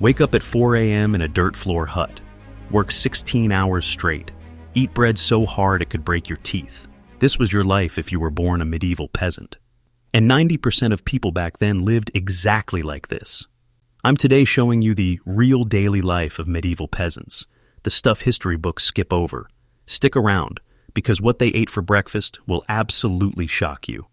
Wake up at 4 a.m. in a dirt floor hut. Work 16 hours straight. Eat bread so hard it could break your teeth. This was your life if you were born a medieval peasant. And 90% of people back then lived exactly like this. I'm today showing you the real daily life of medieval peasants, the stuff history books skip over. Stick around, because what they ate for breakfast will absolutely shock you.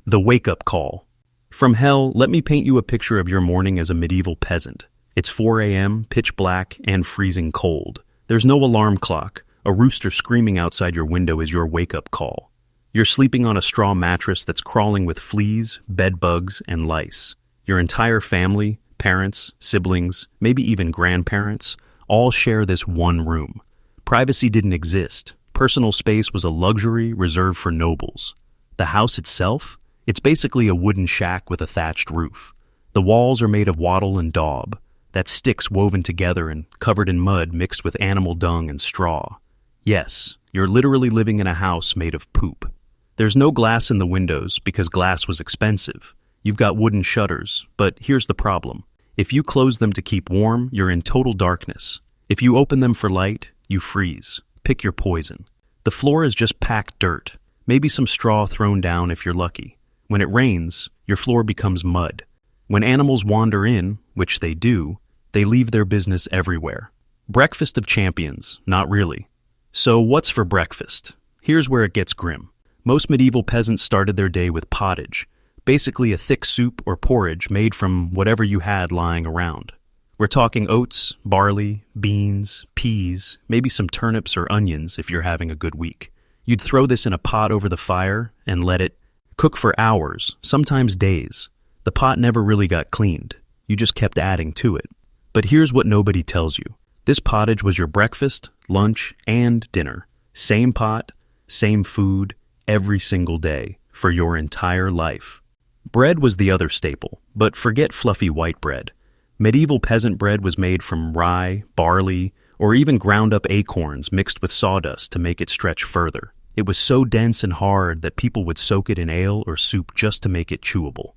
The wake-up call. From hell, let me paint you a picture of your morning as a medieval peasant. It's 4 a.m., pitch black, and freezing cold. There's no alarm clock. A rooster screaming outside your window is your wake-up call. You're sleeping on a straw mattress that's crawling with fleas, bed bugs, and lice. Your entire family, parents, siblings, maybe even grandparents, all share this one room. Privacy didn't exist. Personal space was a luxury reserved for nobles. The house itself? It's basically a wooden shack with a thatched roof. The walls are made of wattle and daub. That's sticks woven together and covered in mud mixed with animal dung and straw. Yes, you're literally living in a house made of poop. There's no glass in the windows because glass was expensive. You've got wooden shutters, but here's the problem. If you close them to keep warm, you're in total darkness. If you open them for light, you freeze. Pick your poison. The floor is just packed dirt, maybe some straw thrown down if you're lucky. When it rains, your floor becomes mud. When animals wander in, which they do, they leave their business everywhere. Breakfast of champions, not really. So what's for breakfast? Here's where it gets grim. Most medieval peasants started their day with pottage, basically a thick soup or porridge made from whatever you had lying around. We're talking oats, barley, beans, peas, maybe some turnips or onions if you're having a good week. You'd throw this in a pot over the fire and let it cook for hours, sometimes days. The pot never really got cleaned. You just kept adding to it. But here's what nobody tells you. This pottage was your breakfast, lunch, and dinner. Same pot, same food, every single day, for your entire life. Bread was the other staple, but forget fluffy white bread. Medieval peasant bread was made from rye, barley, or even ground-up acorns mixed with sawdust to make it stretch further. It was so dense and hard that people would soak it in ale or soup just to make it chewable.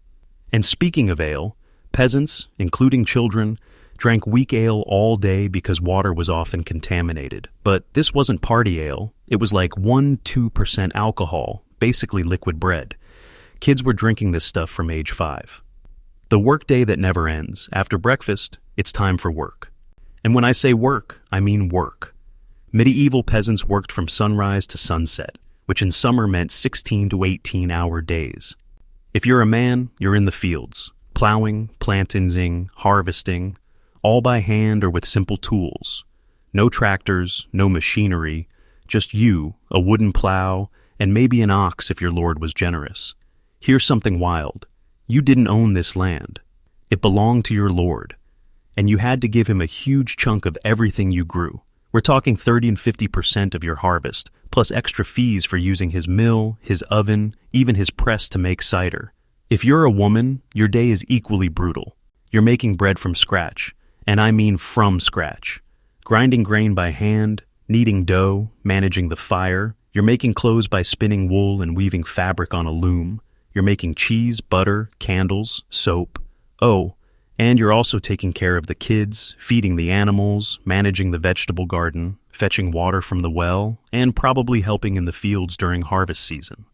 And speaking of ale, peasants, including children, drank weak ale all day because water was often contaminated. But this wasn't party ale. It was like 1–2% alcohol, basically liquid bread. Kids were drinking this stuff from age 5. The workday that never ends. After breakfast, it's time for work. And when I say work, I mean work. Medieval peasants worked from sunrise to sunset, which in summer meant 16 to 18-hour days. If you're a man, you're in the fields, plowing, planting, harvesting, all by hand or with simple tools. No tractors, no machinery, just you, a wooden plow, and maybe an ox if your lord was generous. Here's something wild. You didn't own this land. It belonged to your lord, and you had to give him a huge chunk of everything you grew. We're talking 30 and 50% of your harvest, plus extra fees for using his mill, his oven, even his press to make cider. If you're a woman, your day is equally brutal. You're making bread from scratch, and I mean from scratch. Grinding grain by hand, kneading dough, managing the fire. You're making clothes by spinning wool and weaving fabric on a loom. You're making cheese, butter, candles, soap. Oh, and you're also taking care of the kids, feeding the animals, managing the vegetable garden, fetching water from the well, and probably helping in the fields during harvest season.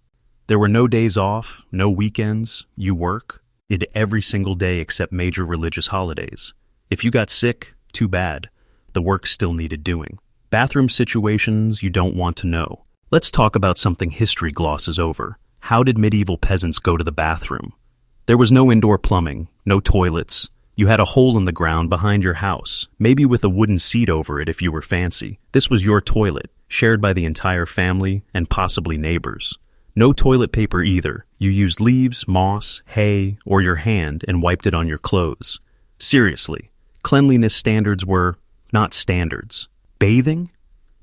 There were no days off, no weekends. You did every single day except major religious holidays. If you got sick, too bad. The work still needed doing. Bathroom situations you don't want to know. Let's talk about something history glosses over. How did medieval peasants go to the bathroom? There was no indoor plumbing, no toilets. You had a hole in the ground behind your house, maybe with a wooden seat over it if you were fancy. This was your toilet, shared by the entire family and possibly neighbors. No toilet paper either. You used leaves, moss, hay, or your hand and wiped it on your clothes. Seriously, cleanliness standards were not standards. Bathing?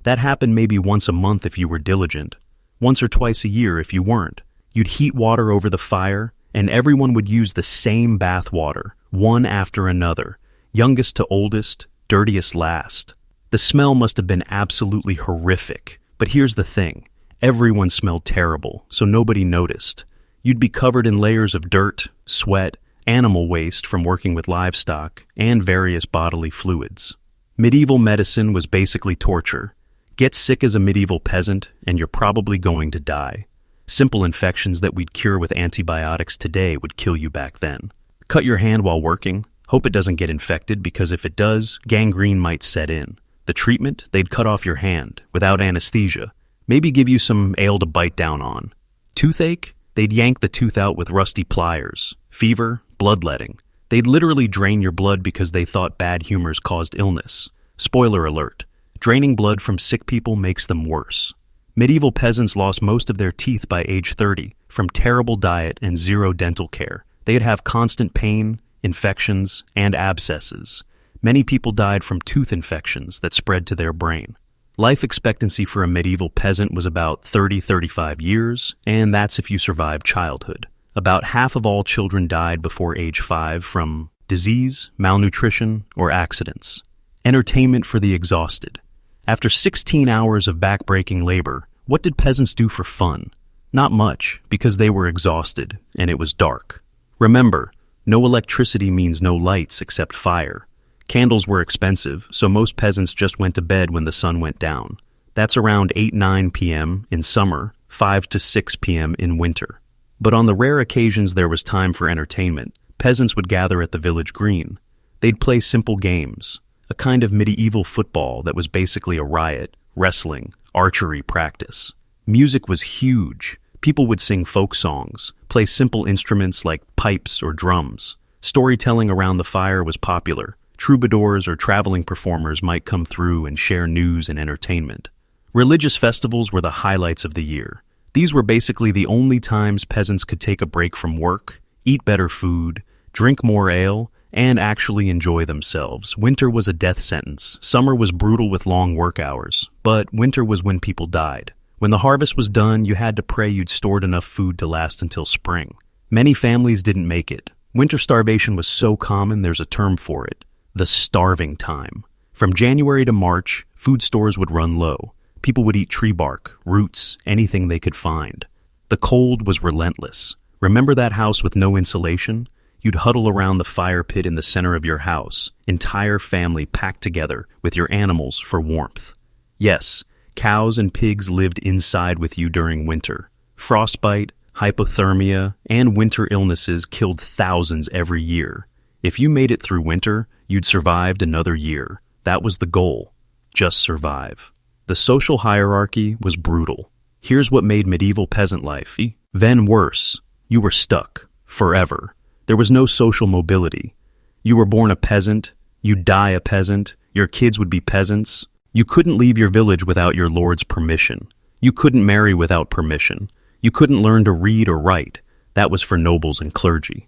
That happened maybe once a month if you were diligent. Once or twice a year if you weren't. You'd heat water over the fire, and everyone would use the same bath water, one after another, youngest to oldest, dirtiest last. The smell must have been absolutely horrific, but here's the thing. Everyone smelled terrible, so nobody noticed. You'd be covered in layers of dirt, sweat, animal waste from working with livestock, and various bodily fluids. Medieval medicine was basically torture. Get sick as a medieval peasant, and you're probably going to die. Simple infections that we'd cure with antibiotics today would kill you back then. Cut your hand while working. Hope it doesn't get infected, because if it does, gangrene might set in. The treatment? They'd cut off your hand, without anesthesia. Maybe give you some ale to bite down on. Toothache? They'd yank the tooth out with rusty pliers. Fever? Bloodletting. They'd literally drain your blood because they thought bad humors caused illness. Spoiler alert. Draining blood from sick people makes them worse. Medieval peasants lost most of their teeth by age 30, from terrible diet and zero dental care. They'd have constant pain, infections, and abscesses. Many people died from tooth infections that spread to their brain. Life expectancy for a medieval peasant was about 30-35 years, and that's if you survived childhood. About half of all children died before age 5 from disease, malnutrition, or accidents. Entertainment for the exhausted. After 16 hours of back-breaking labor, what did peasants do for fun? Not much, because they were exhausted, and it was dark. Remember, no electricity means no lights except fire. Candles were expensive, so most peasants just went to bed when the sun went down. That's around 8-9 p.m. in summer, 5 to 6 p.m. in winter. But on the rare occasions there was time for entertainment, peasants would gather at the village green. They'd play simple games, a kind of medieval football that was basically a riot, wrestling, archery practice. Music was huge. People would sing folk songs, play simple instruments like pipes or drums. Storytelling around the fire was popular. Troubadours or traveling performers might come through and share news and entertainment. Religious festivals were the highlights of the year. These were basically the only times peasants could take a break from work, eat better food, drink more ale, and actually enjoy themselves. Winter was a death sentence. Summer was brutal with long work hours, but winter was when people died. When the harvest was done, you had to pray you'd stored enough food to last until spring. Many families didn't make it. Winter starvation was so common there's a term for it. The starving time. From January to March, food stores would run low. People would eat tree bark, roots, anything they could find. The cold was relentless. Remember that house with no insulation? You'd huddle around the fire pit in the center of your house, entire family packed together with your animals for warmth. Yes, cows and pigs lived inside with you during winter. Frostbite, hypothermia, and winter illnesses killed thousands every year. If you made it through winter, you'd survived another year. That was the goal. Just survive. The social hierarchy was brutal. Here's what made medieval peasant life then worse. You were stuck. Forever. There was no social mobility. You were born a peasant. You'd die a peasant. Your kids would be peasants. You couldn't leave your village without your lord's permission. You couldn't marry without permission. You couldn't learn to read or write. That was for nobles and clergy.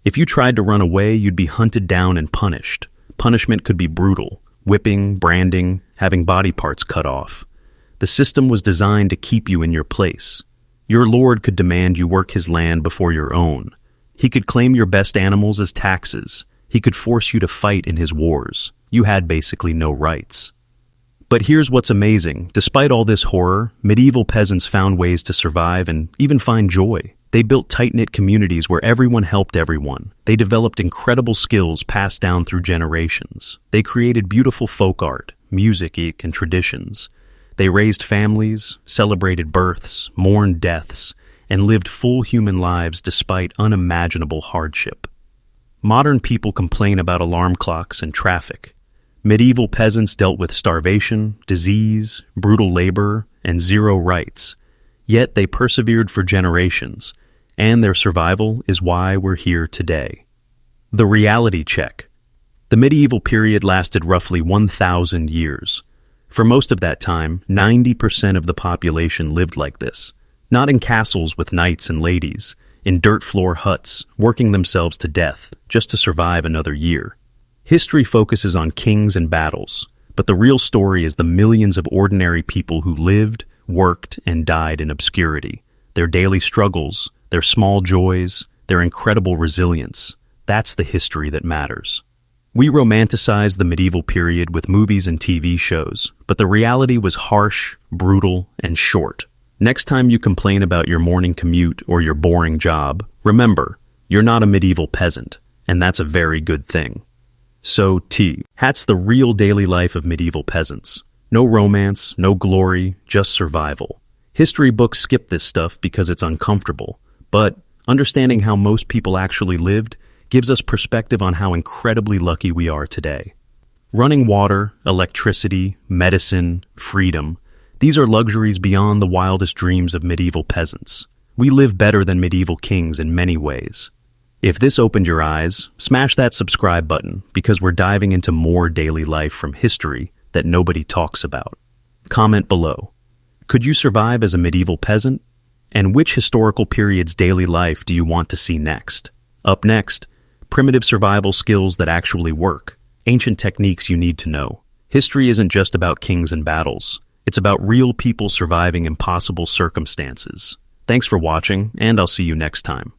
If you tried to run away, you'd be hunted down and punished. Punishment could be brutal. Whipping, branding, having body parts cut off. The system was designed to keep you in your place. Your lord could demand you work his land before your own. He could claim your best animals as taxes. He could force you to fight in his wars. You had basically no rights. But here's what's amazing. Despite all this horror, medieval peasants found ways to survive and even find joy. They built tight-knit communities where everyone helped everyone. They developed incredible skills passed down through generations. They created beautiful folk art, music, and traditions. They raised families, celebrated births, mourned deaths, and lived full human lives despite unimaginable hardship. Modern people complain about alarm clocks and traffic. Medieval peasants dealt with starvation, disease, brutal labor, and zero rights. Yet they persevered for generations, and their survival is why we're here today. The reality check. The medieval period lasted roughly 1,000 years. For most of that time, 90% of the population lived like this. Not in castles with knights and ladies, in dirt floor huts, working themselves to death just to survive another year. History focuses on kings and battles, but the real story is the millions of ordinary people who lived, worked, and died in obscurity. Their daily struggles, their small joys, their incredible resilience. That's the history that matters. We romanticize the medieval period with movies and TV shows, but the reality was harsh, brutal, and short. Next time you complain about your morning commute or your boring job, remember, You're not a medieval peasant, and that's a very good thing. So, that's the real daily life of medieval peasants. No romance, no glory, just survival. History books skip this stuff because it's uncomfortable, but understanding how most people actually lived gives us perspective on how incredibly lucky we are today. Running water, electricity, medicine, freedom, these are luxuries beyond the wildest dreams of medieval peasants. We live better than medieval kings in many ways. If this opened your eyes, smash that subscribe button because we're diving into more daily life from history that nobody talks about. Comment below. Could you survive as a medieval peasant? And which historical period's daily life do you want to see next? Up next, primitive survival skills that actually work. Ancient techniques you need to know. History isn't just about kings and battles. It's about real people surviving impossible circumstances. Thanks for watching, and I'll see you next time.